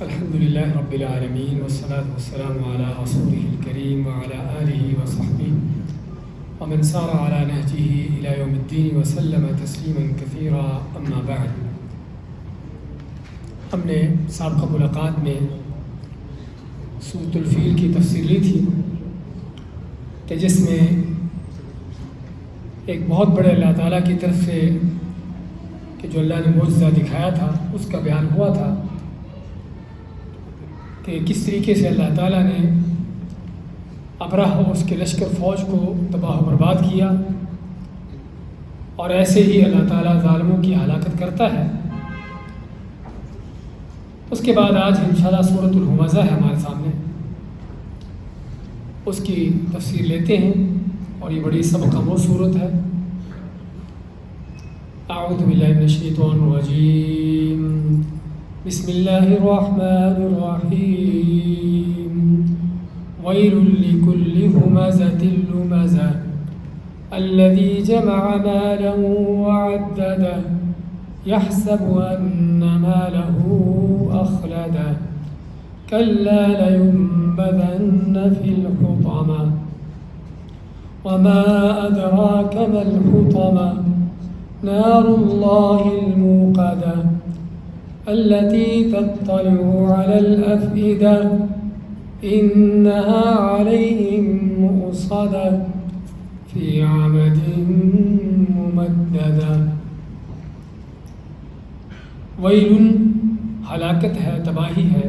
الحمد للہ رب العالمین والصلاة والسلام علی رسولہ الکریم وعلی آلہ وصحبہ ومن سار علی نہجہ الی یوم الدین وسلم تسلیما کثیرا اما بعد۔ ہم نے سابقہ ملاقات میں سورۃ الفیل کی تفسیر لی تھی کہ جس میں ایک بہت بڑے اللہ تعالیٰ کی طرف سے کہ جو اللہ نے معجزہ دکھایا تھا اس کا بیان ہوا تھا کہ کس طریقے سے اللہ تعالیٰ نے ابرہ اور اس کے لشکر فوج کو تباہ و برباد کیا، اور ایسے ہی اللہ تعالیٰ ظالموں کی ہلاکت کرتا ہے۔ اس کے بعد آج انشاءاللہ سورۃ الہمزہ ہے ہمارے سامنے، اس کی تفسیر لیتے ہیں، اور یہ بڑی سبق آموز سورت ہے۔ اعوذ باللہ من الشیطان الرجیم، بسم اللہ الرحمن الرحیم، ویل لکل ہمزۃ لمزہ الذی جمع مالا وعددہ یحسب ان مالہ اخلدہ کلا لینبذن فی الحطمہ وما ادراک ما الحطمہ نار اللہ الموقدہ التي تطلع على الأفئدة إنها عليهم مؤصدة في عمد ممددة۔ ویل ہلاکت ہے، تباہی ہے،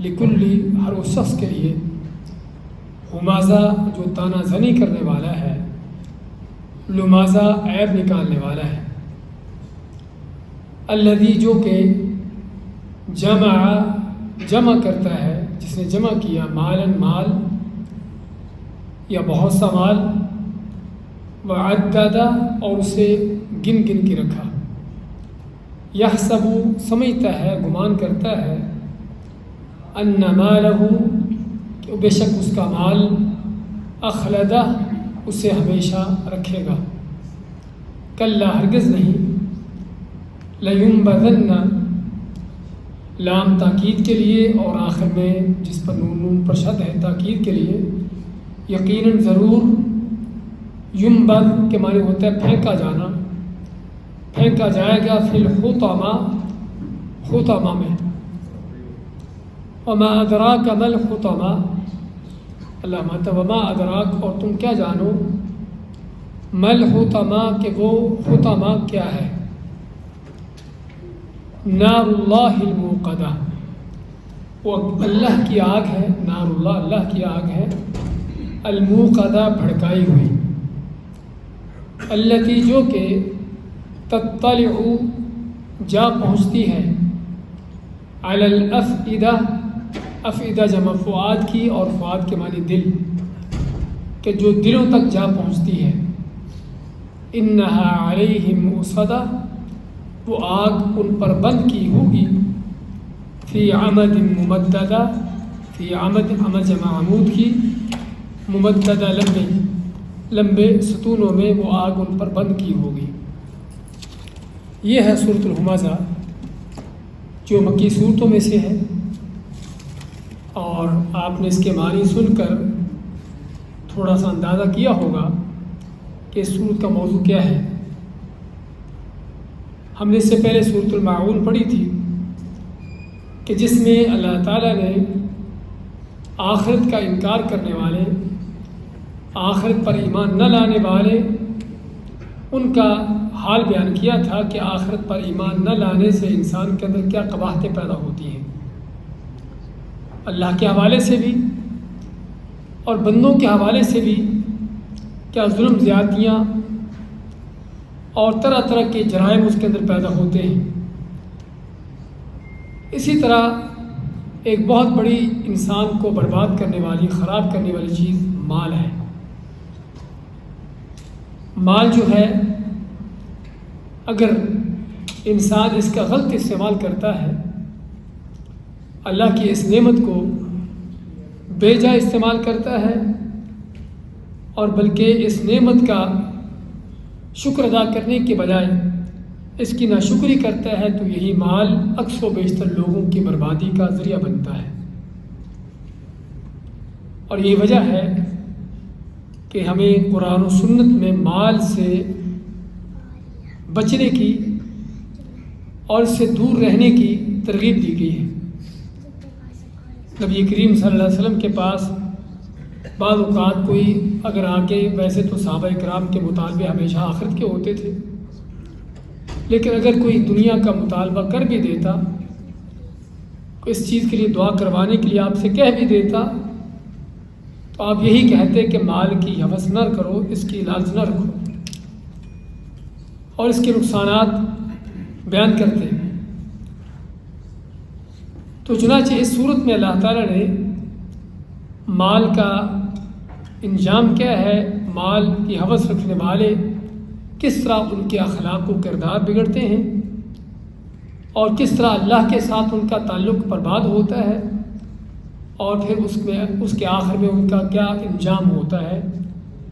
لکل ہر اس شخص کے لیے، ہمازہ جو تانا زنی کرنے والا ہے، لمازہ عیب نکالنے والا ہے، الذی جو کہ جمع کرتا ہے، جس نے جمع کیا، مالن مال یا بہت سا مال، وعددہ اور اسے گن گن کے رکھا، یحسب سمجھتا ہے، گمان کرتا ہے، ان مالہ کہ بے شک اس کا مال، اخلدہ اسے ہمیشہ رکھے گا، کلا ہرگز نہیں، لینبذن لام تاکید کے لیے اور آخر میں جس پر نون پر شد ہے تاکید کے لیے، یقیناً ضرور، ینبذ کے معنی ہوتا ہے پھینکا جانا، پھینکا جائے گا، فی الحطمہ حطمہ میں، وما ادراک ما الحطمہ، اللہ مانتا وما ادراک اور تم کیا جانو، ما الحطمہ کہ وہ حطمہ کیا ہے، نار اللہ الموقدہ وہ اللہ کی آگ ہے، نار اللہ اللہ کی آگ ہے، الموقدہ بھڑکائی ہوئی، التی جو کہ تطلع جا پہنچتی ہے، علی الافئدہ، افئدہ جمع فؤاد کی، اور فؤاد کے معنی دل، کہ جو دلوں تک جا پہنچتی ہے، انہا علیہم مؤصدہ وہ آگ ان پر بند کی ہوگی، فی عمد ممددہ، فی عمد جمع عمود کی، ممددہ لمبے ستونوں میں وہ آگ ان پر بند کی ہوگی۔ یہ ہے سورۃ الہمزہ جو مکی صورتوں میں سے ہے، اور آپ نے اس کے معنی سن کر تھوڑا سا اندازہ کیا ہوگا کہ اس سورت کا موضوع کیا ہے۔ ہم نے اس سے پہلے سورۃ الماعون پڑھی تھی کہ جس میں اللہ تعالیٰ نے آخرت کا انکار کرنے والے، آخرت پر ایمان نہ لانے والے، ان کا حال بیان کیا تھا کہ آخرت پر ایمان نہ لانے سے انسان کے اندر کیا قباحتیں پیدا ہوتی ہیں، اللہ کے حوالے سے بھی اور بندوں کے حوالے سے بھی، کیا ظلم زیادتیاں اور طرح طرح کے جرائم اس کے اندر پیدا ہوتے ہیں۔ اسی طرح ایک بہت بڑی انسان کو برباد کرنے والی، خراب کرنے والی چیز مال ہے۔ مال جو ہے اگر انسان اس کا غلط استعمال کرتا ہے، اللہ کی اس نعمت کو بے جا استعمال کرتا ہے، اور بلکہ اس نعمت کا شکر ادا کرنے کے بجائے اس کی ناشکری کرتا ہے تو یہی مال اکثر و بیشتر لوگوں کی بربادی کا ذریعہ بنتا ہے۔ اور یہی وجہ ہے کہ ہمیں قرآن و سنت میں مال سے بچنے کی اور اس سے دور رہنے کی ترغیب دی گئی ہے۔ نبی کریم صلی اللہ علیہ وسلم کے پاس بعض اوقات کوئی اگر آ کے، ویسے تو صحابہ کرام کے مطالبے ہمیشہ آخرت کے ہوتے تھے، لیکن اگر کوئی دنیا کا مطالبہ کر بھی دیتا، اس چیز کے لیے دعا کروانے کے لیے آپ سے کہہ بھی دیتا، تو آپ یہی کہتے کہ مال کی ہوس نہ کرو، اس کی لالچ نہ رکھو، اور اس کے نقصانات بیان کرتے ہیں۔ تو چنانچہ اس صورت میں اللہ تعالیٰ نے مال کا انجام کیا ہے، مال کی ہوس رکھنے والے کس طرح ان کے اخلاق و کردار بگڑتے ہیں، اور کس طرح اللہ کے ساتھ ان کا تعلق برباد ہوتا ہے، اور پھر اس کے آخر میں ان کا کیا انجام ہوتا ہے،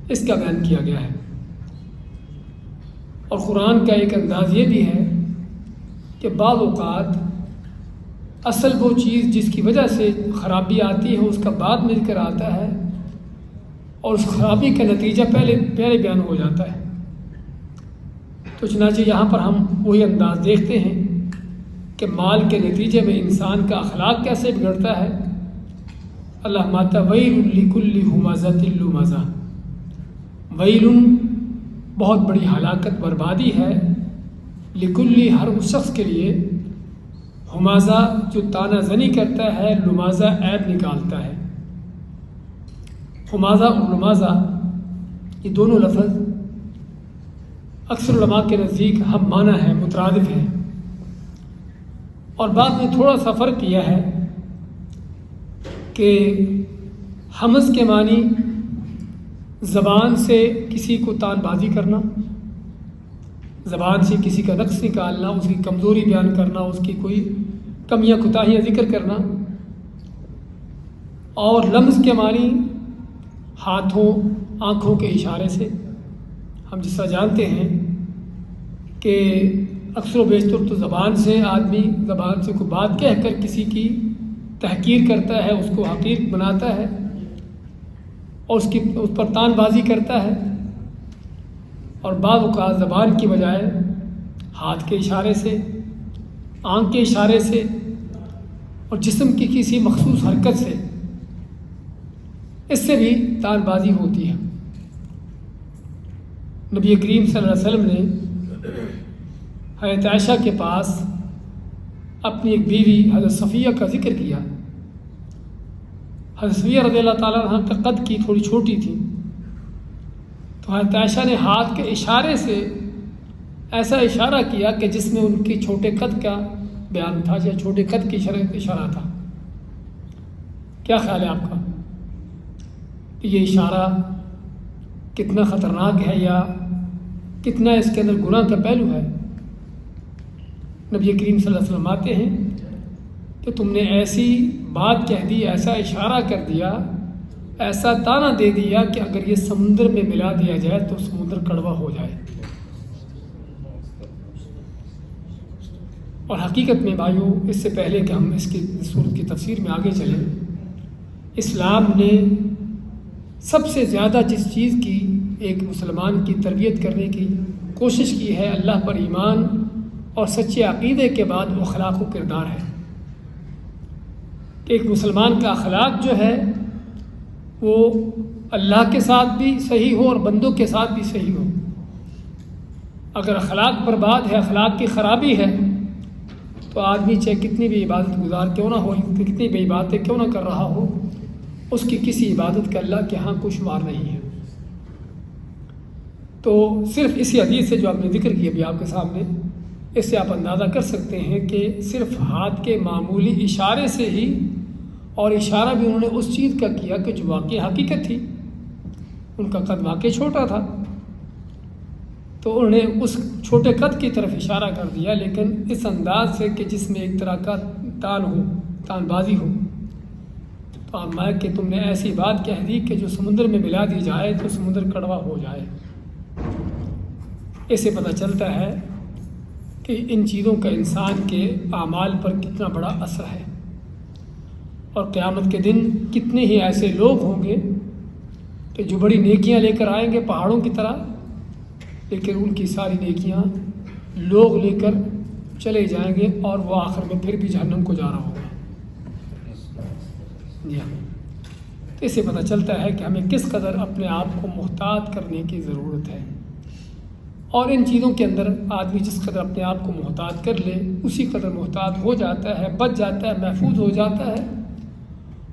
اس کا بیان کیا گیا ہے۔ اور قرآن کا ایک انداز یہ بھی ہے کہ بعض اوقات اصل وہ چیز جس کی وجہ سے خرابی آتی ہے اس کا بعد مل کر آتا ہے، اور اس خرابی کا نتیجہ پہلے بیان ہو جاتا ہے۔ تو چنانچہ یہاں پر ہم وہی انداز دیکھتے ہیں کہ مال کے نتیجے میں انسان کا اخلاق کیسے بگڑتا ہے۔ اللہ ماتا ویل لکل ہمزۃ لمزہ، ویل بہت بڑی ہلاکت بربادی ہے، لکل ہر اس شخص کے لیے، ہمازہ جو تانا زنی کرتا ہے، لمازہ عیب نکالتا ہے۔ ہمازہ اور لمازہ یہ دونوں لفظ اکثر علماء کے نزدیک ہم معنی ہیں، مترادف ہیں، اور بعد میں تھوڑا سا فرق کیا ہے کہ ہمز کے معنی زبان سے کسی کو تان بازی کرنا، زبان سے کسی کا نقص نکالنا، اس کی کمزوری بیان کرنا، اس کی کوئی کمیاں کوتاہیاں ذکر کرنا، اور لمز کے معنی ہاتھوں آنکھوں کے اشارے سے۔ ہم جس طرح جانتے ہیں کہ اکثر و بیشتر تو زبان سے آدمی زبان سے کوئی بات کہہ کر کسی کی تحقیر کرتا ہے، اس کو حقیر بناتا ہے، اور اس پر تان بازی کرتا ہے، اور بعض اوقات زبان کی بجائے ہاتھ کے اشارے سے، آنکھ کے اشارے سے، اور جسم کی کسی مخصوص حرکت سے، اس سے بھی تان بازی ہوتی ہے۔ نبی کریم صلی اللہ علیہ وسلم نے حضرت عائشہ کے پاس اپنی ایک بیوی حضرت صفیہ کا ذکر کیا۔ حضرت صفیہ رضی اللہ تعالیٰ عنہ کا قد کی تھوڑی چھوٹی تھی، تو حضرت عائشہ نے ہاتھ کے اشارے سے ایسا اشارہ کیا کہ جس میں ان کے چھوٹے قد کا بیان تھا، یا چھوٹے قد کی اشارہ تھا۔ کیا خیال ہے آپ کا کہ یہ اشارہ کتنا خطرناک ہے، یا کتنا اس کے اندر گناہ کا پہلو ہے؟ نبی کریم صلی اللہ علیہ وسلم آتے ہیں کہ تم نے ایسی بات کہہ دی، ایسا اشارہ کر دیا، ایسا تانا دے دیا کہ اگر یہ سمندر میں ملا دیا جائے تو سمندر کڑوا ہو جائے۔ اور حقیقت میں بھائیوں، اس سے پہلے کہ ہم اس کی صورت کی تفسیر میں آگے چلیں، اسلام نے سب سے زیادہ جس چیز کی ایک مسلمان کی تربیت کرنے کی کوشش کی ہے، اللہ پر ایمان اور سچے عقیدے کے بعد وہ اخلاق و کردار ہے، کہ ایک مسلمان کا اخلاق جو ہے وہ اللہ کے ساتھ بھی صحیح ہو اور بندوں کے ساتھ بھی صحیح ہو۔ اگر اخلاق برباد ہے، اخلاق کی خرابی ہے، تو آدمی چاہے کتنی بھی عبادت گزار کیوں نہ ہو، کتنی بھی عبادتیں کیوں نہ کر رہا ہو، اس کی کسی عبادت کا اللہ کے ہاں کوئی شمار نہیں ہے۔ تو صرف اسی حدیث سے جو آپ نے ذکر کیا ابھی آپ کے سامنے، اس سے آپ اندازہ کر سکتے ہیں کہ صرف ہاتھ کے معمولی اشارے سے ہی، اور اشارہ بھی انہوں نے اس چیز کا کیا کہ جو واقعی حقیقت تھی، ان کا قد واقعی چھوٹا تھا، تو انہوں نے اس چھوٹے قد کی طرف اشارہ کر دیا، لیکن اس انداز سے کہ جس میں ایک طرح کا تان بازی ہو۔ تو آپ مائیں کہ تم نے ایسی بات کہہ دی کہ جو سمندر میں ملا دی جائے تو سمندر کڑوا ہو جائے۔ اس سے پتہ چلتا ہے کہ ان چیزوں کا انسان کے اعمال پر کتنا بڑا اثر ہے، اور قیامت کے دن کتنے ہی ایسے لوگ ہوں گے کہ جو بڑی نیکیاں لے کر آئیں گے پہاڑوں کی طرح، لیکن ان کی ساری نیکیاں لوگ لے کر چلے جائیں گے اور وہ آخر میں پھر بھی جہنم کو جا رہا ہوگا۔ جی ہاں، تو اس سے پتہ چلتا ہے کہ ہمیں کس قدر اپنے آپ کو محتاط کرنے کی ضرورت ہے، اور ان چیزوں کے اندر آدمی جس قدر اپنے آپ کو محتاط کر لے اسی قدر محتاط ہو جاتا ہے، بچ جاتا ہے، محفوظ ہو جاتا ہے،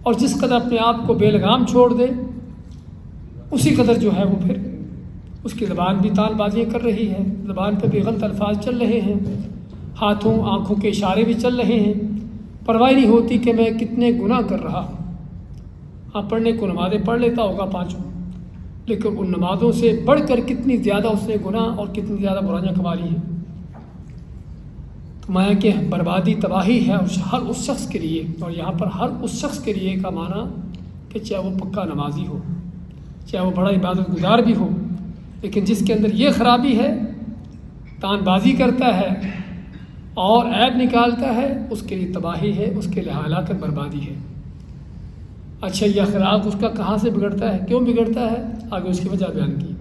اور جس قدر اپنے آپ کو بے لگام چھوڑ دے اسی قدر جو ہے وہ پھر اس کی زبان بھی تال بازیاں کر رہی ہے، زبان پہ بھی غلط الفاظ چل رہے ہیں، ہاتھوں آنکھوں کے اشارے بھی چل رہے ہیں، پرواہ نہیں ہوتی کہ میں کتنے گناہ کر رہا ہوں۔ ہاں، پڑھنے کو نمازیں پڑھ لیتا ہوگا 5، لیکن ان نمازوں سے بڑھ کر کتنی زیادہ اس نے گناہ اور کتنی زیادہ برائیاں کما لی ہیں۔ تو مایا کہ بربادی تباہی ہے ہر اس شخص کے لیے، اور یہاں پر ہر اس شخص کے لیے کا معنی کہ چاہے وہ پکا نمازی ہو، چاہے وہ بڑا عبادت گزار بھی ہو، لیکن جس کے اندر یہ خرابی ہے، تان بازی کرتا ہے اور عیب نکالتا ہے، اس کے لیے تباہی ہے، اس کے لیے ہلاکت بربادی ہے۔ اچھا، یہ اخلاق اس کا کہاں سے بگڑتا ہے، کیوں بگڑتا ہے؟ آگے اس کی وجہ بیان کی،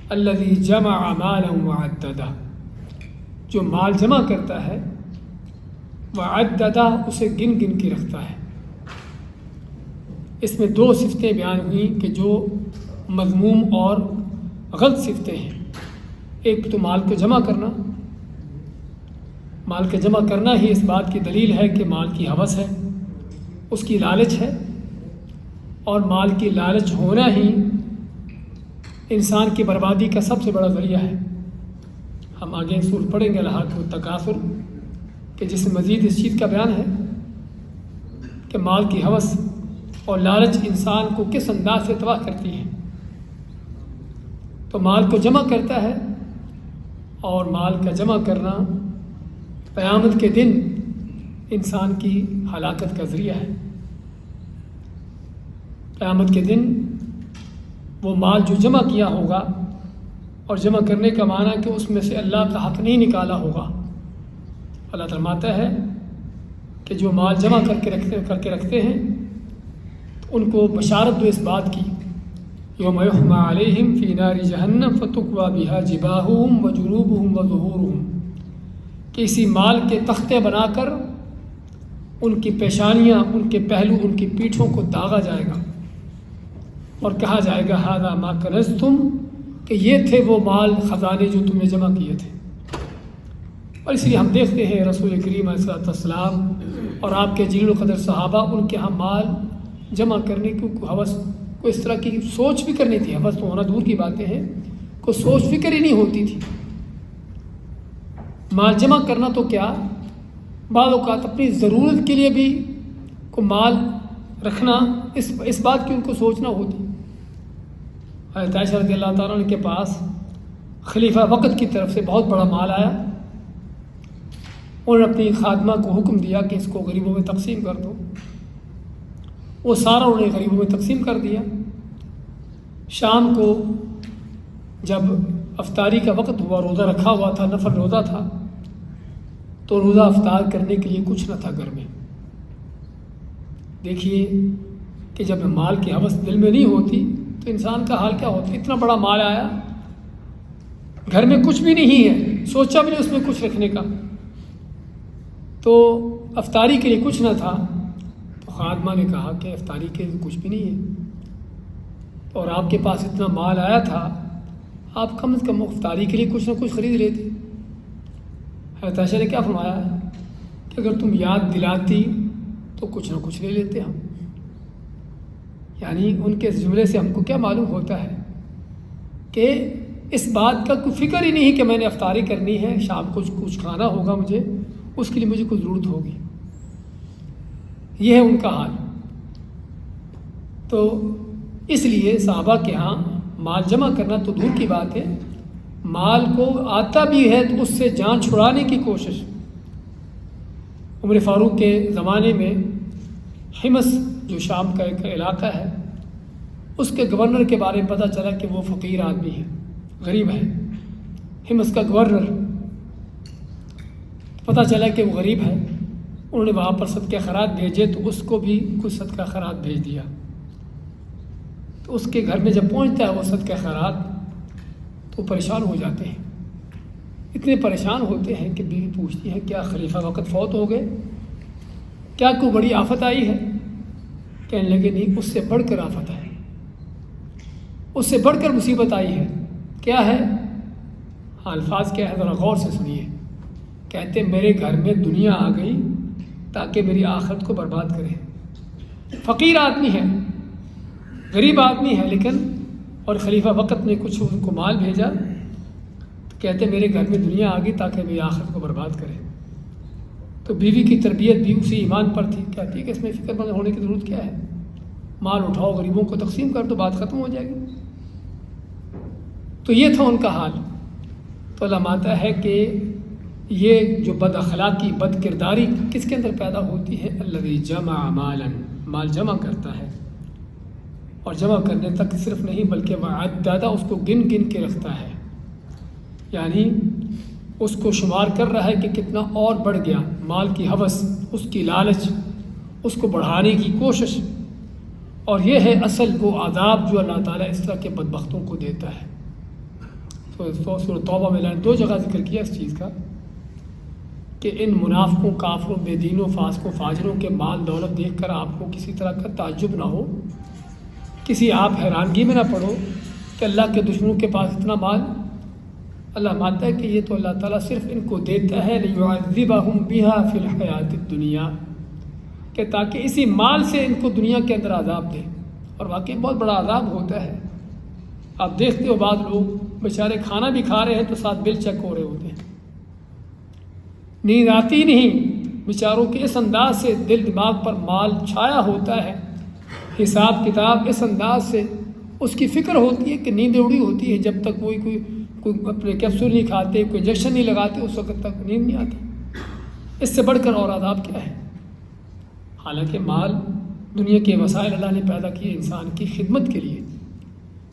الذی جمع مالا وعددہ، جو مال جمع کرتا ہے، وعددہ، اسے گن گن کے رکھتا ہے۔ اس میں 2 صفتیں بیان ہوئیں کہ جو مذموم اور غلط صفتیں ہیں۔ ایک تو مال کو جمع کرنا، مال کا جمع کرنا ہی اس بات کی دلیل ہے کہ مال کی ہوس ہے، اس کی لالچ ہے، اور مال کی لالچ ہونا ہی انسان کی بربادی کا سب سے بڑا ذریعہ ہے۔ ہم آگے سورۃ پڑھیں گے الہاکم التکاثر، کہ جس میں مزید اس چیز کا بیان ہے کہ مال کی ہوس اور لالچ انسان کو کس انداز سے تباہ کرتی ہے۔ تو مال کو جمع کرتا ہے، اور مال کا جمع کرنا قیامت کے دن انسان کی ہلاکت کا ذریعہ ہے۔ قیامت کے دن وہ مال جو جمع کیا ہوگا، اور جمع کرنے کا معنی کہ اس میں سے اللہ کا حق نہیں نکالا ہوگا۔ اللہ فرماتا ہے کہ جو مال جمع کر کے رکھتے ہیں تو ان کو بشارت دو اس بات کی، یوم یحمى علیہم فی نار جہنم فتکوی بہا جباہہم وجنوبہم وظہورہم، کہ اسی مال کے تختے بنا کر ان کی پیشانیاں، ان کے پہلو، ان کی پیٹھوں کو داغا جائے گا، اور کہا جائے گا ھذا ما کنزتم، کہ یہ تھے وہ مال خزانے جو تم نے جمع کیے تھے۔ اور اس لیے ہم دیکھتے ہیں رسول کریم علیہ السلام اور آپ کے جلیل القدر صحابہ، ان کے ہاں مال جمع کرنے کی ہوس، کوئی اس طرح کی سوچ فکر نہیں تھی۔ ہوس تو ہونا دور کی باتیں ہیں، کوئی سوچ فکر ہی نہیں ہوتی تھی۔ مال جمع کرنا تو کیا، بعض اوقات اپنی ضرورت کے لیے بھی کو مال رکھنا، اس بات کی ان کو سوچنا ہوتی۔ حضرت عائشہ رضی اللہ تعالیٰ عنہ کے پاس خلیفہ وقت کی طرف سے بہت بڑا مال آیا، انہوں نے اپنی خادمہ کو حکم دیا کہ اس کو غریبوں میں تقسیم کر دو۔ وہ سارا انہوں نے غریبوں میں تقسیم کر دیا۔ شام کو جب افطاری کا وقت ہوا، روزہ رکھا ہوا تھا، نفل روزہ تھا، تو روزہ افطار کرنے کے لیے کچھ نہ تھا گھر میں۔ دیکھیے کہ جب مال کی ہوس دل میں نہیں ہوتی تو انسان کا حال کیا ہوتا ہے۔ اتنا بڑا مال آیا، گھر میں کچھ بھی نہیں ہے، سوچا بھی نہیں اس میں کچھ رکھنے کا، تو افطاری کے لیے کچھ نہ تھا۔ تو خادمہ نے کہا کہ افطاری کے لیے کچھ بھی نہیں ہے، اور آپ کے پاس اتنا مال آیا تھا، آپ کم از کم افطاری کے لیے کچھ نہ کچھ خرید لیتے۔ حضرت عائشہ نے کیا فرمایا کہ اگر تم یاد دلاتی تو کچھ نہ کچھ لے لیتے ہم۔ یعنی ان کے جملے سے ہم کو کیا معلوم ہوتا ہے کہ اس بات کا کوئی فکر ہی نہیں کہ میں نے افطاری کرنی ہے، شام کو کچھ کھانا ہوگا مجھے، اس کے لیے مجھے کوئی ضرورت ہوگی۔ یہ ہے ان کا حال۔ تو اس لیے صحابہ کے ہاں مال جمع کرنا تو دور کی بات ہے، مال کو آتا بھی ہے تو اس سے جان چھڑانے کی کوشش۔ عمر فاروق کے زمانے میں حمص جو شام کا ایک علاقہ ہے، اس کے گورنر کے بارے میں پتہ چلا کہ وہ فقیر آدمی ہے، غریب ہے، حمص کا گورنر۔ پتہ چلا کہ وہ غریب ہے، انہوں نے وہاں پر صدقہ خیرات بھیجے تو اس کو بھی کچھ صدقہ خیرات بھیج دیا۔ تو اس کے گھر میں جب پہنچتا ہے وہ صدقہ خیرات تو پریشان ہو جاتے ہیں، اتنے پریشان ہوتے ہیں کہ بیوی پوچھتی ہے کیا خلیفہ وقت فوت ہو گئے، کیا کوئی بڑی آفت آئی ہے؟ کہنے لگے نہیں، اس سے بڑھ کر آفت ہے، اس سے بڑھ کر مصیبت آئی ہے۔ کیا ہے؟ ہاں الفاظ کیا ہے ذرا غور سے سنیے۔ کہتے میرے گھر میں دنیا آ گئی تاکہ میری آخرت کو برباد کرے۔ فقیر آدمی ہے، غریب آدمی ہے، لیکن اور خلیفہ وقت نے کچھ ان کو مال بھیجا تو کہتے میرے گھر میں دنیا آ گئی تاکہ میری آخرت کو برباد کرے۔ تو بیوی کی تربیت بھی اسی ایمان پر تھی، کہتی ہے کہ اس میں فکر مند ہونے کی ضرورت کیا ہے، مال اٹھاؤ غریبوں کو تقسیم کر دو، بات ختم ہو جائے گی۔ تو یہ تھا ان کا حال۔ تو اللہ مانتا ہے کہ یہ جو بد اخلاقی بد کرداری کس کے اندر پیدا ہوتی ہے؟ الذی جمع مالا، مال جمع کرتا ہے، اور جمع کرنے تک صرف نہیں بلکہ وعددہ، اس کو گن گن کے رکھتا ہے، یعنی اس کو شمار کر رہا ہے کہ کتنا اور بڑھ گیا، مال کی ہوس، اس کی لالچ، اس کو بڑھانے کی کوشش۔ اور یہ ہے اصل وہ عذاب جو اللہ تعالیٰ اس طرح کے بدبختوں کو دیتا ہے۔ تو سورۃ توبہ میں اللہ نے 2 جگہ ذکر کیا اس چیز کا کہ ان منافقوں، کافروں، بے دینوں، فاسقوں، فاجروں کے مال دولت دیکھ کر آپ کو کسی طرح کا تعجب نہ ہو، کسی آپ حیرانگی میں نہ پڑو کہ اللہ کے دشمنوں کے پاس اتنا مال۔ اللہ مانتا ہے کہ یہ تو اللہ تعالیٰ صرف ان کو دیتا ہے لِيُعَذِّبَهُمْ بِهَا فِي الْحَيَاةِ الدُّنْيَا، کہ تاکہ اسی مال سے ان کو دنیا کے اندر عذاب دے، اور واقعی بہت بڑا عذاب ہوتا ہے۔ آپ دیکھتے ہو بعض لوگ بیچارے کھانا بھی کھا رہے ہیں تو ساتھ بل چیک ہو رہے ہوتے ہیں، نیند آتی نہیں بیچاروں کے، اس انداز سے دل دماغ پر مال چھایا ہوتا ہے، حساب کتاب اس انداز سے اس کی فکر ہوتی ہے کہ نیندیں اڑی ہوتی ہے، جب تک کوئی اپنے کیپسول نہیں کھاتے، کوئی انجیکشن نہیں لگاتے، اس وقت تک نیند نہیں آتی۔ اس سے بڑھ کر اور عذاب کیا ہے؟ حالانکہ مال دنیا کے وسائل اللہ نے پیدا کیے انسان کی خدمت کے لیے،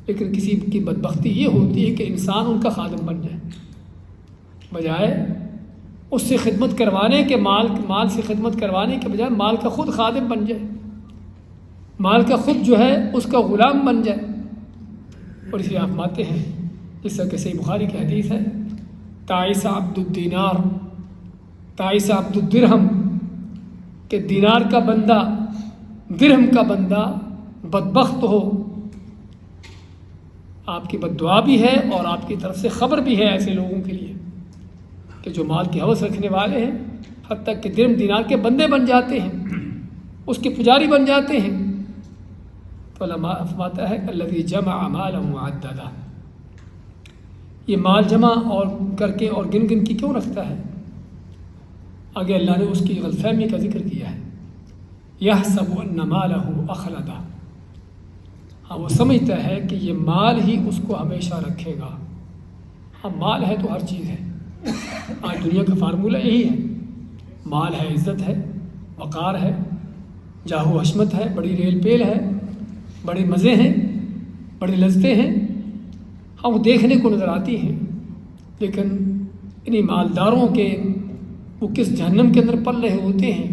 لیکن کسی کی بدبختی یہ ہوتی ہے کہ انسان ان کا خادم بن جائے، بجائے اس سے خدمت کروانے کے، مال سے خدمت کروانے کے بجائے مال کا خود خادم بن جائے، مال کا خود جو ہے اس کا غلام بن جائے۔ اور اسی آپ مانتے ہیں جس طرح کہ صحیح بخاری کی حدیث ہے، تعیس عبد الدینار تعیس عبد الدرہم، کہ دینار کا بندہ، درہم کا بندہ بدبخت ہو۔ آپ کی بد دعا بھی ہے اور آپ کی طرف سے خبر بھی ہے ایسے لوگوں کے لیے کہ جو مال کی ہوس رکھنے والے ہیں، حتیٰ کہ درہم دینار کے بندے بن جاتے ہیں، اس کے پجاری بن جاتے ہیں۔ تو اللہ فرماتا ہے الذی جمع مالا وعددہ، یہ مال جمع اور کر کے اور گن گن کی کیوں رکھتا ہے؟ آگے اللہ نے اس کی غلط فہمی کا ذکر کیا ہے، یحسب ان مالہ اخلدہ، ہاں وہ سمجھتا ہے کہ یہ مال ہی اس کو ہمیشہ رکھے گا۔ ہاں مال ہے تو ہر چیز ہے، آج دنیا کا فارمولہ یہی ہے، مال ہے، عزت ہے، وقار ہے، جاہ و حشمت ہے، بڑی ریل پیل ہے، بڑے مزے ہیں، بڑی لذتیں ہیں، ہاں وہ دیکھنے کو نظر آتی ہیں، لیکن انہیں مالداروں کے وہ کس جہنم کے اندر پل رہے ہوتے ہیں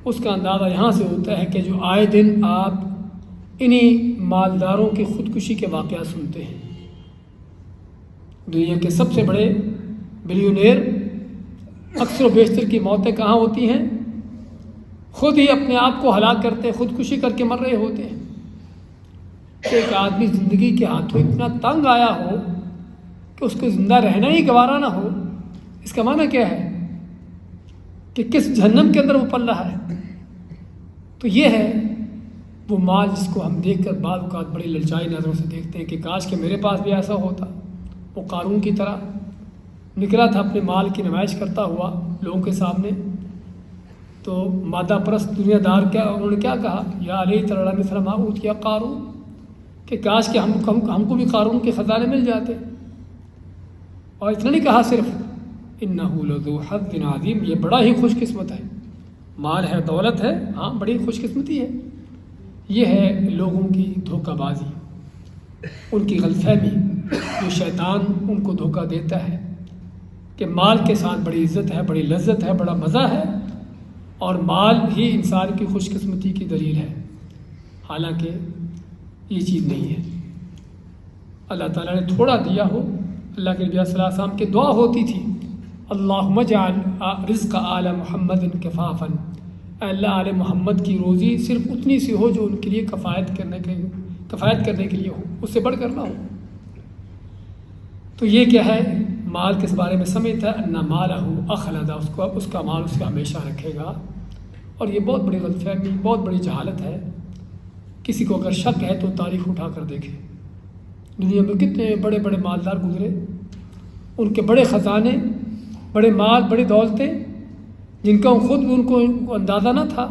اس کا اندازہ یہاں سے ہوتا ہے کہ جو آئے دن آپ انہیں مالداروں کی خودکشی کے واقعات سنتے ہیں۔ دنیا کے سب سے بڑے بلیونیر اکثر و بیشتر کی موتیں کہاں ہوتی ہیں؟ خود ہی اپنے آپ کو ہلاک کرتے، خودکشی کر کے مر رہے ہوتے ہیں۔ ایک آدمی زندگی کے ہاتھوں اتنا تنگ آیا ہو کہ اس کو زندہ رہنا ہی گوارا نہ ہو، اس کا معنی کیا ہے کہ کس جہنم کے اندر وہ پل رہا ہے۔ تو یہ ہے وہ مال جس کو ہم دیکھ کر بعض اوقات بڑی للچائی نظروں سے دیکھتے ہیں کہ کاش کہ میرے پاس بھی ایسا ہوتا۔ وہ قارون کی طرح نکلا تھا اپنے مال کی نمائش کرتا ہوا لوگوں کے سامنے، تو مادہ پرست دنیا دار کیا انہوں نے کیا کہا، یا علیہ تعالیٰ مثل ما اوتی قارون، کہ کاش کہ ہم کو بھی قارون کے خزانے مل جاتے۔ اور اتنا نہیں کہا صرف، انہ لذو حظ عظیم، یہ بڑا ہی خوش قسمت ہے، مال ہے، دولت ہے، ہاں بڑی خوش قسمتی ہے۔ یہ ہے لوگوں کی دھوکہ بازی، ان کی غلط فہمی، جو شیطان ان کو دھوکہ دیتا ہے کہ مال کے ساتھ بڑی عزت ہے، بڑی لذت ہے، بڑا مزہ ہے، اور مال ہی انسان کی خوش قسمتی کی دلیل ہے، حالانکہ یہ چیز نہیں ہے۔ اللہ تعالیٰ نے تھوڑا دیا ہو، اللہ کے نبی صلی اللہ علیہ وسلم کی دعا ہوتی تھی، اللہم اجعل رزق آل محمد کفافا، اے اللہ آل محمد کی روزی صرف اتنی سی ہو جو ان کے لیے کفایت کرنے کے لیے ہو، اس سے بڑھ کر نہ ہو۔ تو یہ کیا ہے؟ مال کس بارے میں سمجھتا ہے؟ ان مالہ اخلدہ، اس کا مال اس کا ہمیشہ رکھے گا۔ اور یہ بہت بڑی غلط فہمی، بہت بڑی جہالت ہے۔ کسی کو اگر شک ہے تو تاریخ اٹھا کر دیکھے، دنیا میں کتنے بڑے بڑے مالدار گزرے، ان کے بڑے خزانے، بڑے مال، بڑی دولتیں، جن کا خود ان کو اندازہ نہ تھا،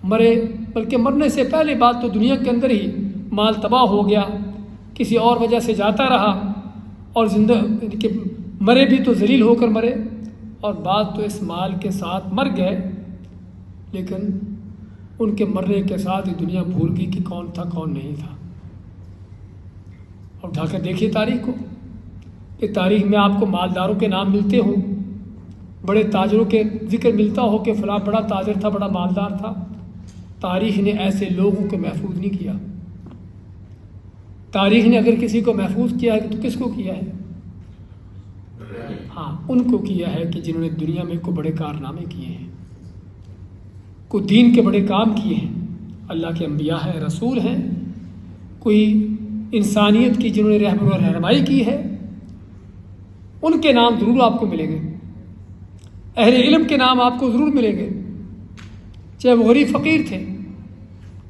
مرے، بلکہ مرنے سے پہلے بات تو دنیا کے اندر ہی مال تباہ ہو گیا، کسی اور وجہ سے جاتا رہا، اور کہ مرے بھی تو ذلیل ہو کر مرے، اور بعض تو اس مال کے ساتھ مر گئے، لیکن ان کے مرنے کے ساتھ ہی دنیا بھول گئی کہ کون تھا کون نہیں تھا۔ اور اٹھا کر دیکھیے تاریخ کو، کہ تاریخ میں آپ کو مالداروں کے نام ملتے ہوں، بڑے تاجروں کے ذکر ملتا ہو کہ فلاں بڑا تاجر تھا، بڑا مالدار تھا۔ تاریخ نے ایسے لوگوں کو محفوظ نہیں کیا۔ تاریخ نے اگر کسی کو محفوظ کیا ہے تو کس کو کیا ہے؟ ہاں، ان کو کیا ہے کہ جنہوں نے دنیا میں کوئی بڑے کارنامے کیے ہیں، کوئی دین کے بڑے کام کیے ہیں، اللہ کے انبیاء ہیں، رسول ہیں، کوئی انسانیت کی جنہوں نے رہنمائی کی ہے، ان کے نام ضرور آپ کو ملیں گے۔ اہل علم کے نام آپ کو ضرور ملیں گے، چاہے وہ غریب فقیر تھے،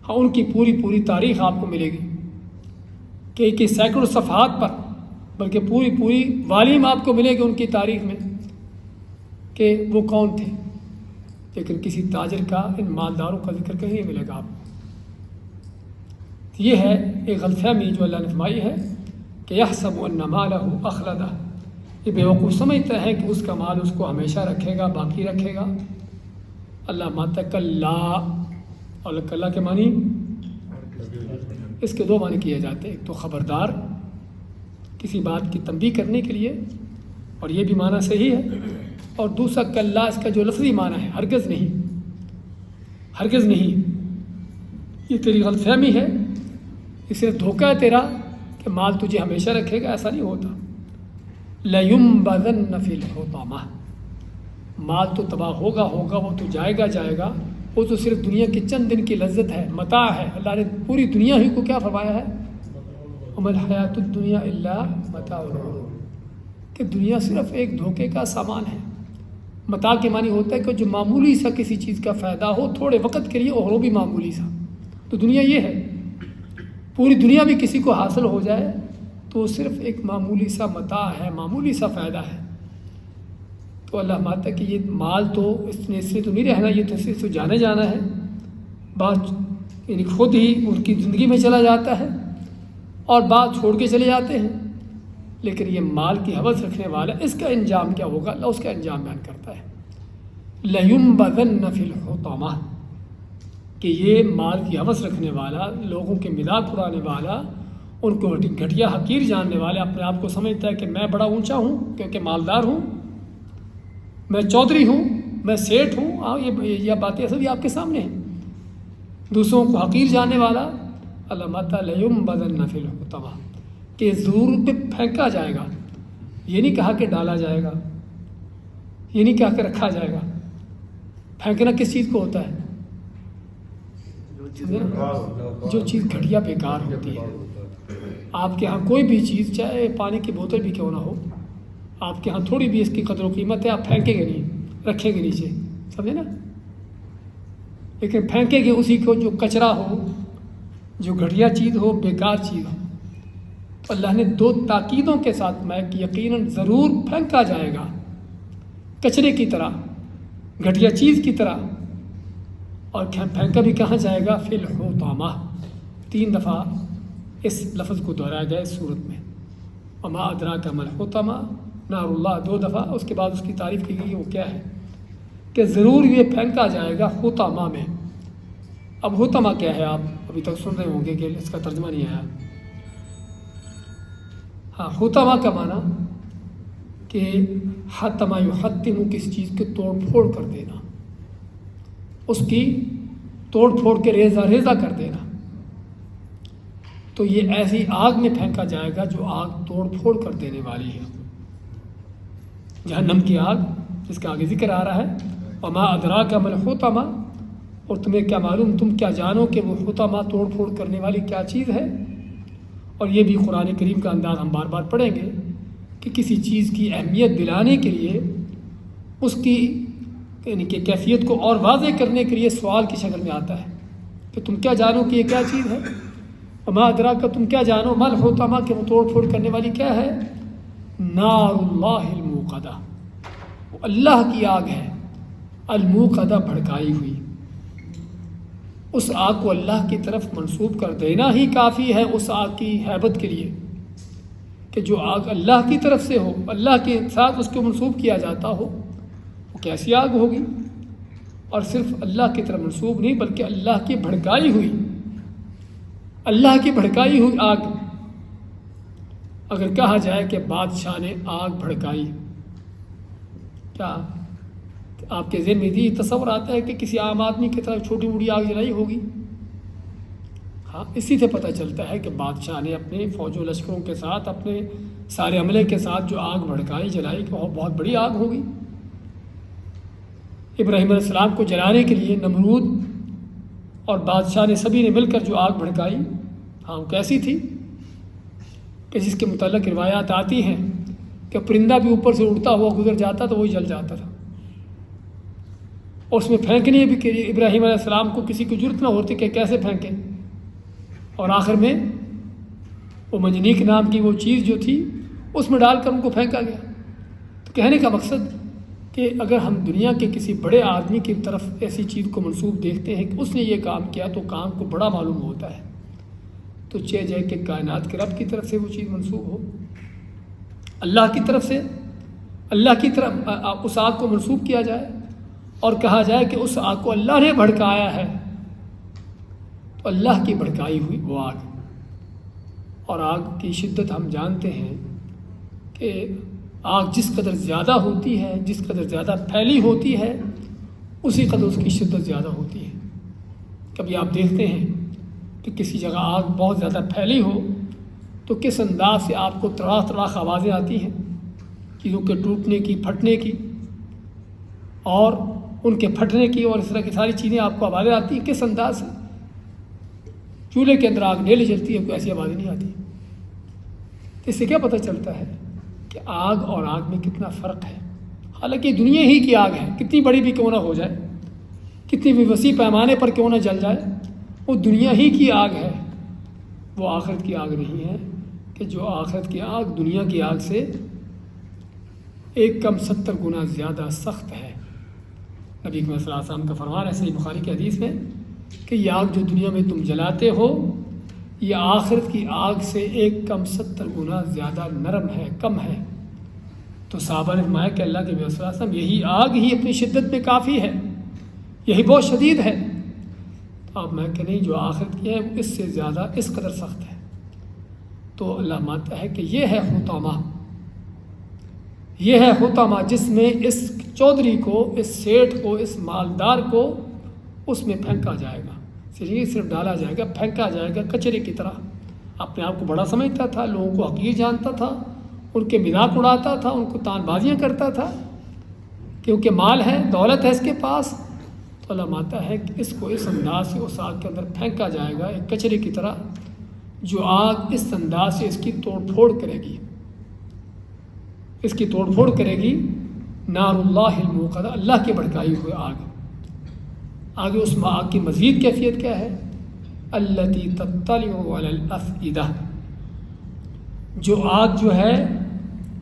ہاں ان کی پوری تاریخ آپ کو ملے گی، کہ سینکڑوں صفحات پر، بلکہ پوری والیوم آپ کو ملے گی ان کی تاریخ میں کہ وہ کون تھے۔ لیکن کسی تاجر کا، ان مالداروں کا ذکر کہیں نہیں ملے گا آپ کو۔ یہ ہے ایک غلط فہمی جو اللہ نے فرمائی ہے کہ یحسب ان مالہ اخلدہ، یہ بیوقوف سمجھتا ہے کہ اس کا مال اس کو ہمیشہ رکھے گا، باقی رکھے گا۔ اللہ ماتا کلا، اور کلا کے معنی اس کے دو معنی کیے جاتے ہیں، ایک تو خبردار، کسی بات کی تنبیہ کرنے کے لیے، اور یہ بھی معنی صحیح ہے، اور دوسرا کلا اس کا جو لفظی معنی ہے ہرگز نہیں، ہرگز نہیں، یہ تیری غلط فہمی ہے، یہ صرف دھوکہ ہے تیرا کہ مال تجھے ہمیشہ رکھے گا، ایسا نہیں ہوتا۔ لَيُنبَذَنَّ فِي الْحُطَمَةِ، مال تو تباہ ہوگا، وہ تو جائے گا، وہ تو صرف دنیا کی چند دن کی لذت ہے، متاع ہے۔ اللہ نے پوری دنیا ہی کو کیا فرمایا ہے؟ وَمَا الْحَيَاةُ الدُّنْيَا إِلَّا مَتَاعُ الْغُرُورِ، کہ دنیا صرف ایک دھوکے کا سامان ہے۔ متاع کے معنی ہوتا ہے کہ جو معمولی سا کسی چیز کا فائدہ ہو تھوڑے وقت کے لیے، اور وہ بھی معمولی سا، تو دنیا یہ ہے۔ پوری دنیا بھی کسی کو حاصل ہو جائے تو صرف ایک معمولی سا متاع ہے، معمولی سا فائدہ ہے۔ تو اللہ مانتا ہے کہ یہ مال تو اس نے اس سے تو نہیں رہنا، یہ تو اس سے جانے جانا ہے، بعض یعنی خود ہی ان کی زندگی میں چلا جاتا ہے، اور بعض چھوڑ کے چلے جاتے ہیں۔ لیکن یہ مال کی حوث رکھنے والا، اس کا انجام کیا ہوگا؟ اللہ اس کا انجام بیان کرتا ہے، لَيُنبَذَنَّ فِي الْحُطَمَةِ، کہ یہ مال کی حوث رکھنے والا، لوگوں کے مذاق اڑانے والا، ان کو گھٹیا حقیر جاننے والے، اپنے آپ کو سمجھتا ہے کہ میں بڑا اونچا ہوں کیونکہ مالدار ہوں، میں چودھری ہوں، میں سیٹھ ہوں، یہ باتیں سبھی آپ کے سامنے ہیں۔ دوسروں کو حقیر جاننے والا، اللہ ماتا لَيُنبَذَنَّ فِي الْحُطَمَةِ، کہ ضرور پہ پھینکا جائے گا۔ یہ نہیں کہا کہ ڈالا جائے گا، یہ نہیں کہا کہ رکھا جائے گا۔ پھینکنا کس چیز کو ہوتا ہے؟ جو چیز گھٹیا بیکار ہوتی ہے۔ آپ کے ہاں کوئی بھی چیز، چاہے پانی کی بوتل بھی کیوں نہ ہو، آپ کے ہاں تھوڑی بھی اس کی قدر و قیمت ہے، آپ پھینکیں گے نہیں، رکھیں گے نیچے، سمجھے نا؟ لیکن پھینکیں گے اسی کو جو کچرا ہو، جو گھٹیا چیز ہو، بیکار چیز ہو۔ تو اللہ نے دو تاکیدوں کے ساتھ میں کہ یقیناً ضرور پھینکا جائے گا، کچرے کی طرح، گھٹیا چیز کی طرح، اور پھینکا بھی کہاں جائے گا؟ فی الحطمہ، 3 دفعہ اس لفظ کو دہرایا گیا اس صورت میں۔ وما ادراک ما الحطمہ نار اللہ 2 دفعہ، اس کے بعد اس کی تعریف کی گئی، وہ کیا ہے کہ ضرور یہ پھینکا جائے گا حطمہ میں۔ اب حطمہ کیا ہے؟ آپ ابھی تک سن رہے ہوں گے کہ اس کا ترجمہ نہیں آیا۔ ہاں، حطمہ کا معنی کہ حتم یحتم کسی چیز کے توڑ پھوڑ کر دینا، اس کی توڑ پھوڑ کے ریزہ ریزہ کر دینا. تو یہ ایسی آگ میں پھینکا جائے گا جو آگ توڑ پھوڑ کر دینے والی ہے. جہنم کی آگ جس کا آگے ذکر آ رہا ہے، وما ادراک ما الحطمہ، اور تمہیں کیا معلوم، تم کیا جانو کہ وہ حطمہ توڑ پھوڑ کرنے والی کیا چیز ہے. اور یہ بھی قرآن کریم کا انداز ہم بار بار پڑھیں گے کہ کسی چیز کی اہمیت دلانے کے لیے، اس کی یعنی کہ کیفیت کو اور واضح کرنے کے لیے سوال کی شکل میں آتا ہے کہ تم کیا جانو کہ یہ کیا چیز ہے. وما ادراک، تم کیا جانو، ما الحطمہ، کہ وہ توڑ پھوڑ کرنے والی کیا ہے. نار اللہ الموقدہ، وہ اللہ کی آگ ہے، الموقدہ، بھڑکائی ہوئی. اس آگ کو اللہ کی طرف منسوب کر دینا ہی کافی ہے اس آگ کی ہیبت کے لیے، کہ جو آگ اللہ کی طرف سے ہو، اللہ کے ساتھ اس کو منسوب کیا جاتا ہو، وہ کیسی آگ ہوگی. اور صرف اللہ کی طرف منسوب نہیں بلکہ اللہ کی بھڑکائی ہوئی، اللہ کی بھڑکائی ہوئی آگ. اگر کہا جائے کہ بادشاہ نے آگ بھڑکائی، کیا آپ کے ذہن میں یہ تصور آتا ہے کہ کسی عام آدمی کی طرف چھوٹی موٹی آگ جلائی ہوگی؟ ہاں، اسی سے پتہ چلتا ہے کہ بادشاہ نے اپنے فوج و لشکروں کے ساتھ، اپنے سارے عملے کے ساتھ جو آگ بھڑکائی، جلائی، کہ وہ بہت بڑی آگ ہوگی. ابراہیم علیہ السلام کو جلانے کے لیے نمرود اور بادشاہ نے سبھی نے مل کر جو آگ بھڑکائی، ہاں وہ کیسی تھی کہ جس کے متعلق روایات آتی ہیں کہ پرندہ بھی اوپر سے اڑتا ہوا گزر جاتا تو وہی جل جاتا تھا. اور اس میں پھینکنے بھی کہ ابراہیم علیہ السلام کو کسی کو جرت نہ ہوتی کہ کیسے پھینکیں. اور آخر میں وہ منجنیق نام کی وہ چیز جو تھی اس میں ڈال کر ان کو پھینکا گیا. تو کہنے کا مقصد کہ اگر ہم دنیا کے کسی بڑے آدمی کی طرف ایسی چیز کو منسوب دیکھتے ہیں کہ اس نے یہ کام کیا تو کام کو بڑا معلوم ہوتا ہے. تو جائے کہ کائنات کے رب کی طرف سے وہ چیز منسوب ہو، اللہ کی طرف سے، اللہ کی طرف اس آگ کو منسوب کیا جائے اور کہا جائے کہ اس آگ کو اللہ نے بھڑکایا ہے، تو اللہ کی بھڑکائی ہوئی وہ آگ. اور آگ کی شدت ہم جانتے ہیں کہ آگ جس قدر زیادہ ہوتی ہے، جس قدر زیادہ پھیلی ہوتی ہے، اسی قدر اس کی شدت زیادہ ہوتی ہے. کبھی آپ دیکھتے ہیں کہ کسی جگہ آگ بہت زیادہ پھیلی ہو تو کس انداز سے آپ کو تڑاخ تڑاخ آوازیں آتی ہیں چیزوں کے ٹوٹنے کی، پھٹنے کی، اور ان کے پھٹنے کی، اور اس طرح کی ساری چیزیں آپ کو آوازیں آتی ہیں. کس انداز سے چولہے کے اندر آگ ڈیلی جلتی ہے، کوئی ایسی آوازیں نہیں آتی. اس سے کیا پتہ چلتا ہے کہ آگ اور آگ میں کتنا فرق ہے. حالانکہ دنیا ہی کی آگ ہے، کتنی بڑی بھی کیوں نہ ہو جائے، کتنی بھی وسیع پیمانے پر کیوں نہ جل جائے، وہ دنیا ہی کی آگ ہے، وہ آخرت کی آگ نہیں ہے. کہ جو آخرت کی آگ دنیا کی آگ سے 70 گنا زیادہ سخت ہے. نبی صلی اللہ علیہ وسلم کا فرمان ہے صحیح بخاری کی حدیث میں کہ یہ آگ جو دنیا میں تم جلاتے ہو، یہ آخرت کی آگ سے 70 گنا زیادہ نرم ہے، کم ہے. تو صحابہ نے فرمایا کہ اللہ کے نبی صلی اللہ علیہ وسلم یہی آگ ہی اپنی شدت میں کافی ہے، یہی بہت شدید ہے. تو اب میں کہ نہیں، جو آخرت کی ہے وہ اس سے زیادہ اس قدر سخت ہے. تو اللہ مانتا ہے کہ یہ ہے حطامہ، یہ ہے حطامہ، جس میں اس چودھری کو، اس سیٹھ کو، اس مالدار کو اس میں پھینکا جائے گا. صرف ڈالا جائے گا، پھینکا جائے گا کچرے کی طرح. اپنے آپ کو بڑا سمجھتا تھا، لوگوں کو حقیر جانتا تھا، ان کے مذاق اڑاتا تھا، ان کو تان بازیاں کرتا تھا، کیونکہ مال ہے، دولت ہے اس کے پاس. تو اللہ مانتا ہے کہ اس کو اس انداز سے اس آگ کے اندر پھینکا جائے گا ایک کچرے کی طرح، جو آگ اس انداز سے اس کی توڑ پھوڑ کرے گی، اس کی توڑ پھوڑ کرے گی. نار اللہ الموقدہ، اللہ کی بھڑکائی ہوئی آگ. آگے اس آگ کی مزید کیفیت کیا ہے؟ التی تطلع علی الافئدہ، جو آگ جو ہے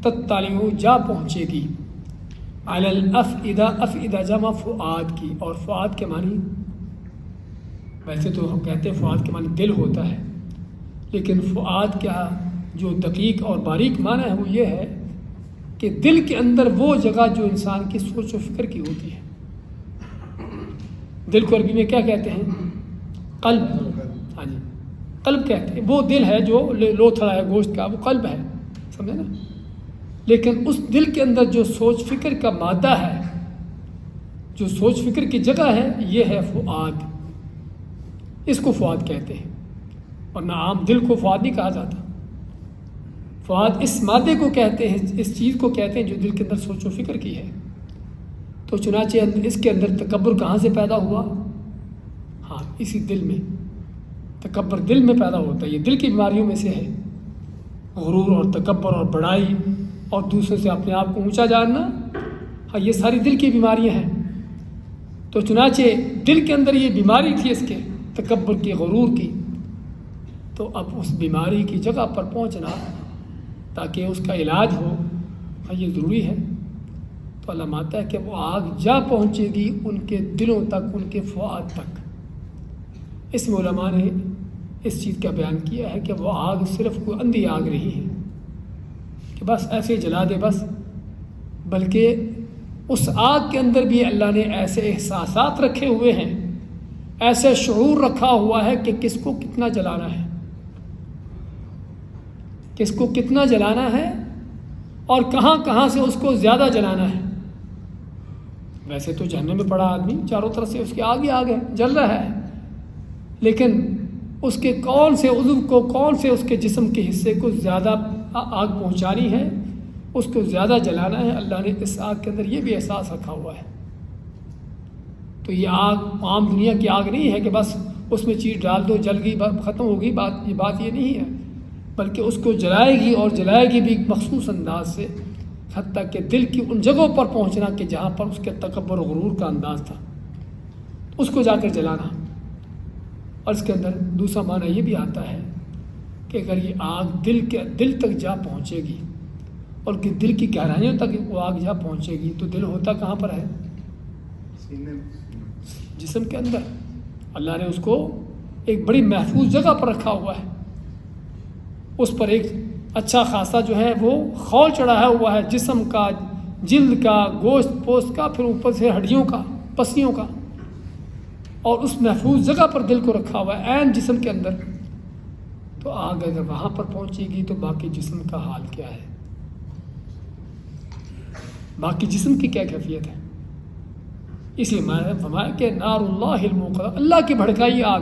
تطلع جا پہنچے گی، علی الافئدہ، افئدہ جمع فؤاد کی، اور فؤاد کے معنی ویسے تو ہم کہتے ہیں فؤاد کے معنی دل ہوتا ہے، لیکن فؤاد کیا جو دقیق اور باریک معنی ہے وہ یہ ہے کہ دل کے اندر وہ جگہ جو انسان کی سوچ و فکر کی ہوتی ہے. دل کو عربی میں کیا کہتے ہیں؟ قلب. ہاں جی، قلب کہتے ہیں. وہ دل ہے جو لوتھڑا ہے گوشت کا، وہ قلب ہے، سمجھے نا. لیکن اس دل کے اندر جو سوچ فکر کا مادہ ہے، جو سوچ فکر کی جگہ ہے، یہ ہے فؤاد. اس کو فؤاد کہتے ہیں، ورنہ عام دل کو فؤاد نہیں کہا جاتا. فؤاد اس مادے کو کہتے ہیں، اس چیز کو کہتے ہیں جو دل کے اندر سوچ و فکر کی ہے. تو چنانچہ اس کے اندر تکبر کہاں سے پیدا ہوا؟ ہاں، اسی دل میں. تکبر دل میں پیدا ہوتا ہے، یہ دل کی بیماریوں میں سے ہے. غرور اور تکبر اور بڑائی اور دوسروں سے اپنے آپ کو اونچا جاننا، ہاں یہ ساری دل کی بیماریاں ہیں. تو چنانچہ دل کے اندر یہ بیماری تھی اس کے تکبر کی، غرور کی. تو اب اس بیماری کی جگہ پر پہنچنا تاکہ اس کا علاج ہو، ہاں یہ ضروری ہے. تو اللہ مانتا ہے کہ وہ آگ جا پہنچے گی ان کے دلوں تک، ان کے فؤاد تک. اس میں علماء نے اس چیز کا بیان کیا ہے کہ وہ آگ صرف کوئی اندھی آگ نہیں ہے کہ بس ایسے جلا دے بس، بلکہ اس آگ کے اندر بھی اللہ نے ایسے احساسات رکھے ہوئے ہیں، ایسے شعور رکھا ہوا ہے کہ کس کو کتنا جلانا ہے، کس کو کتنا جلانا ہے اور کہاں کہاں سے اس کو زیادہ جلانا ہے. ویسے تو جہنم میں پڑا آدمی چاروں طرف سے اس کی آگ ہی آگ ہے، جل رہا ہے، لیکن اس کے کون سے عضو کو، کون سے اس کے جسم کے حصے کو زیادہ آگ پہنچانی ہے، اس کو زیادہ جلانا ہے. اللہ نے اس آگ کے اندر یہ بھی احساس رکھا ہوا ہے. تو یہ آگ عام دنیا کی آگ نہیں ہے کہ بس اس میں چیز ڈال دو جل گئی ختم ہو گئی بات. یہ بات یہ نہیں ہے، بلکہ اس کو جلائے گی اور جلائے گی بھی مخصوص انداز سے، حتیٰ کہ دل کی ان جگہوں پر پہنچنا کہ جہاں پر اس کے تکبر و غرور کا انداز تھا، اس کو جا کر جلانا. اور اس کے اندر دوسرا معنی یہ بھی آتا ہے کہ اگر یہ آگ دل تک جا پہنچے گی اور کہ دل کی گہرائیوں تک وہ آگ جا پہنچے گی، تو دل ہوتا کہاں پر ہے؟ جسم کے اندر. اللہ نے اس کو ایک بڑی محفوظ جگہ پر رکھا ہوا ہے. اس پر ایک اچھا خاصا جو ہے وہ خول چڑھایا ہوا ہے، جسم کا، جلد کا، گوشت پوست کا، پھر اوپر سے ہڈیوں کا، پسلیوں کا، اور اس محفوظ جگہ پر دل کو رکھا ہوا ہے عین جسم کے اندر. تو آگ اگر وہاں پر پہنچے گی تو باقی جسم کا حال کیا ہے، باقی جسم کی کیا کیفیت ہے؟ اسی میں فرمایا کہ نار اللہ الموقدہ، اللہ کی بھڑکائی آگ.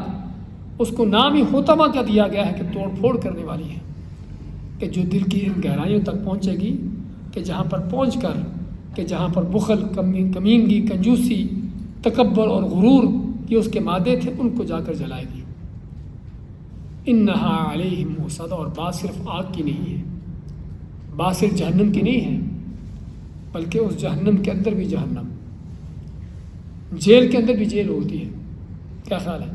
اس کو نام ہی حطمہ کا دیا گیا ہے کہ توڑ پھوڑ کرنے والی ہے، کہ جو دل کی ان گہرائیوں تک پہنچے گی، کہ جہاں پر پہنچ کر کہ جہاں پر بخل، کمینگی، کنجوسی، تکبر اور غرور یہ اس کے مادے تھے، ان کو جا کر جلائے گی. انہا علیہم مؤصدہ. اور بات صرف آگ کی نہیں ہے، بات صرف جہنم کی نہیں ہے، بلکہ اس جہنم کے اندر بھی جہنم، جیل کے اندر بھی جیل ہوتی ہے. کیا خیال ہے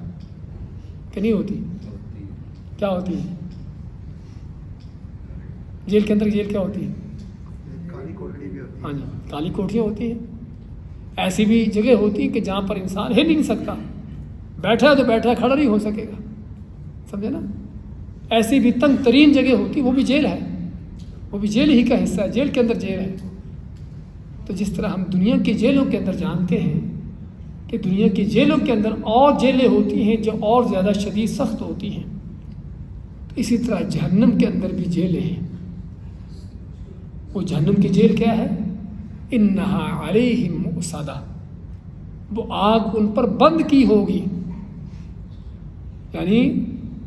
کہ نہیں ہوتی؟ کیا ہوتی ہے جیل کے اندر؟ جیل کیا ہوتی ہے؟ ہاں جی، کالی کوٹھیاں ہوتی ہیں. ایسی بھی جگہ ہوتی ہے کہ جہاں پر انسان ہل نہیں سکتا، بیٹھا ہے تو بیٹھا، کھڑا نہیں ہو سکے گا، سمجھے نا. ایسی بھی تنگ ترین جگہ ہوتی، وہ بھی جیل ہے، وہ بھی جیل ہی کا حصہ ہے، جیل کے اندر جیل ہے. تو جس طرح ہم دنیا کی جیلوں کے اندر جانتے ہیں کہ دنیا کی جیلوں کے اندر اور جیلیں ہوتی ہیں جو اور زیادہ شدید سخت ہوتی ہیں، اسی طرح جہنم کے اندر بھی جیلیں ہیں. وہ جہنم کی جیل کیا ہے؟ انہا علیہم مؤصدہ. وہ آگ ان پر بند کی ہوگی، یعنی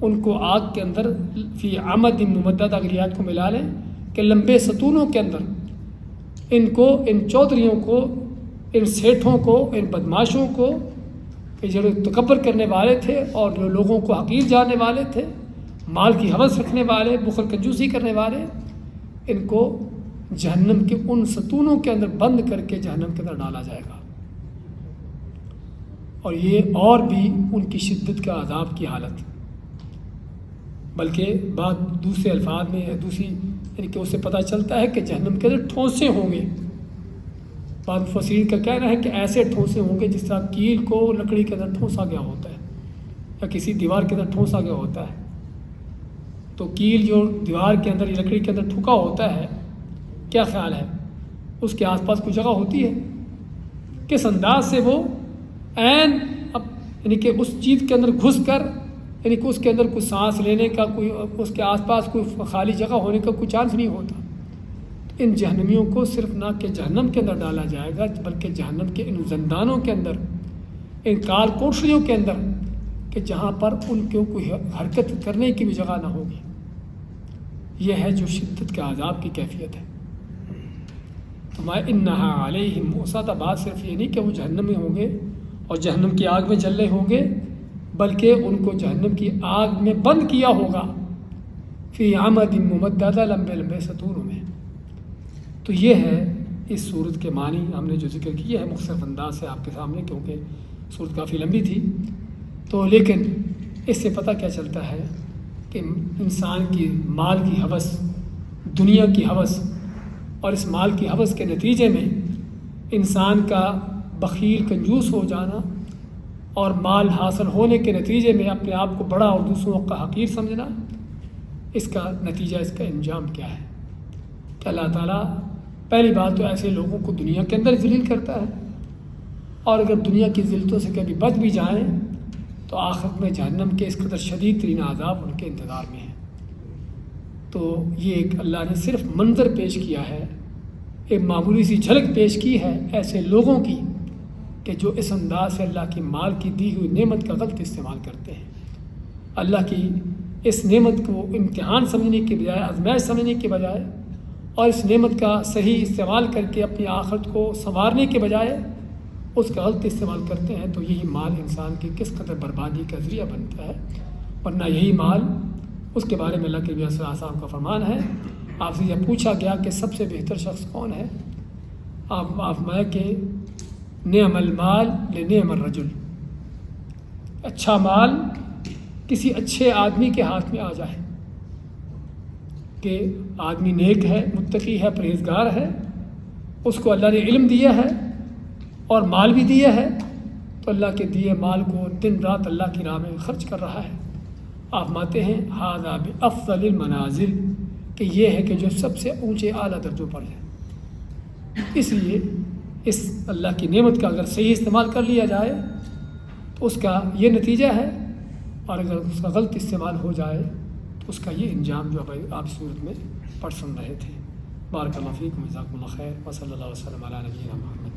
ان کو آگ کے اندر فی عمد ممدد، اگر یاد کو ملا لیں کہ لمبے ستونوں کے اندر ان کو، ان چودھریوں کو، ان سیٹھوں کو، ان بدماشوں کو، کہ جو تکبر کرنے والے تھے اور جو لوگوں کو حقیر جاننے والے تھے، مال کی ہوس رکھنے والے، بخل کنجوسی کرنے والے، ان کو جہنم کے ان ستونوں کے اندر بند کر کے جہنم کے اندر ڈالا جائے گا. اور یہ اور بھی ان کی شدت کا عذاب کی حالت. بلکہ بات دوسرے الفاظ میں ہے، دوسری یعنی کہ اس سے پتہ چلتا ہے کہ جہنم کے اندر ٹھونسے ہوں گے. بعض مفسرین کا کہنا ہے کہ ایسے ٹھونسے ہوں گے جس طرح کیل کو لکڑی کے اندر ٹھونسا گیا ہوتا ہے یا کسی دیوار کے اندر ٹھونسا گیا ہوتا ہے. تو کیل جو دیوار کے اندر یا لکڑی کے اندر ٹھکا ہوتا ہے، کیا خیال ہے اس کے آس پاس کوئی جگہ ہوتی ہے؟ کس انداز سے وہ عین یعنی کہ اس چیز کے اندر گھس کر، یعنی کہ اس کے اندر کوئی سانس لینے کا، کوئی اس کے آس پاس کوئی خالی جگہ ہونے کا کوئی چانس نہیں ہوتا. ان جہنمیوں کو صرف نہ کہ جہنم کے اندر ڈالا جائے گا بلکہ جہنم کے ان زندانوں کے اندر، ان کال کوٹریوں کے اندر، کہ جہاں پر ان کو کوئی حرکت کرنے کی بھی جگہ نہ ہوگی۔ یہ ہے جو شدت کے عذاب کی کیفیت ہے۔ تو میں انہا علیہم موصدہ، بات صرف یہ نہیں کہ وہ جہنم میں ہوں گے اور جہنم کی آگ میں جل رہے ہوں گے، بلکہ ان کو جہنم کی آگ میں بند کیا ہوگا، فی عمد ممددہ، لمبے لمبے ستوروں میں۔ تو یہ ہے اس صورت کے معنی ہم نے جو ذکر کیے ہیں مختصر انداز سے آپ کے سامنے، کیونکہ صورت کافی لمبی تھی۔ تو لیکن اس سے پتہ کیا چلتا ہے کہ انسان کی مال کی ہوس، دنیا کی ہوس، اور اس مال کی ہوس کے نتیجے میں انسان کا بخیل کنجوس ہو جانا، اور مال حاصل ہونے کے نتیجے میں اپنے آپ کو بڑا اور دوسروں کا حقیر سمجھنا، اس کا نتیجہ، اس کا انجام کیا ہے؟ کہ اللہ تعالیٰ پہلی بات تو ایسے لوگوں کو دنیا کے اندر ذلیل کرتا ہے، اور اگر دنیا کی ذلتوں سے کبھی بچ بھی جائیں تو آخرت میں جہنم کے اس قدر شدید ترین عذاب ان کے انتظار میں ہیں۔ تو یہ ایک اللہ نے صرف منظر پیش کیا ہے، ایک معمولی سی جھلک پیش کی ہے ایسے لوگوں کی کہ جو اس انداز سے اللہ کی مال کی دی ہوئی نعمت کا غلط استعمال کرتے ہیں، اللہ کی اس نعمت کو امتحان سمجھنے کے بجائے، آزمائش سمجھنے کے بجائے، اور اس نعمت کا صحیح استعمال کر کے اپنی آخرت کو سنوارنے کے بجائے اس کا غلط استعمال کرتے ہیں۔ تو یہی مال انسان کی کس قدر بربادی کا ذریعہ بنتا ہے، ورنہ یہی مال، اس کے بارے میں اللہ کے نبی صلی اللہ علیہ وسلم کا فرمان ہے۔ آپ سے یہ پوچھا گیا کہ سب سے بہتر شخص کون ہے، آپ میں کہ نعم المال لنعم الرجل، اچھا مال کسی اچھے آدمی کے ہاتھ میں آ جائے، کہ آدمی نیک ہے، متقی ہے، پرہیزگار ہے، اس کو اللہ نے علم دیا ہے اور مال بھی دیا ہے، تو اللہ کے دیے مال کو دن رات اللہ کی راہ میں خرچ کر رہا ہے۔ آپ مانتے ہیں ھذا بافضل المنازل، کہ یہ ہے کہ جو سب سے اونچے اعلیٰ درجوں پر ہے۔ اس لیے اس اللہ کی نعمت کا اگر صحیح استعمال کر لیا جائے تو اس کا یہ نتیجہ ہے، اور اگر اس کا غلط استعمال ہو جائے تو اس کا یہ انجام جو آپ صورت میں پڑھ سن رہے تھے۔ بارک اللہ فیکم، جزاکم اللہ خیر، وصلی اللہ وسلم علی نبینا محمد۔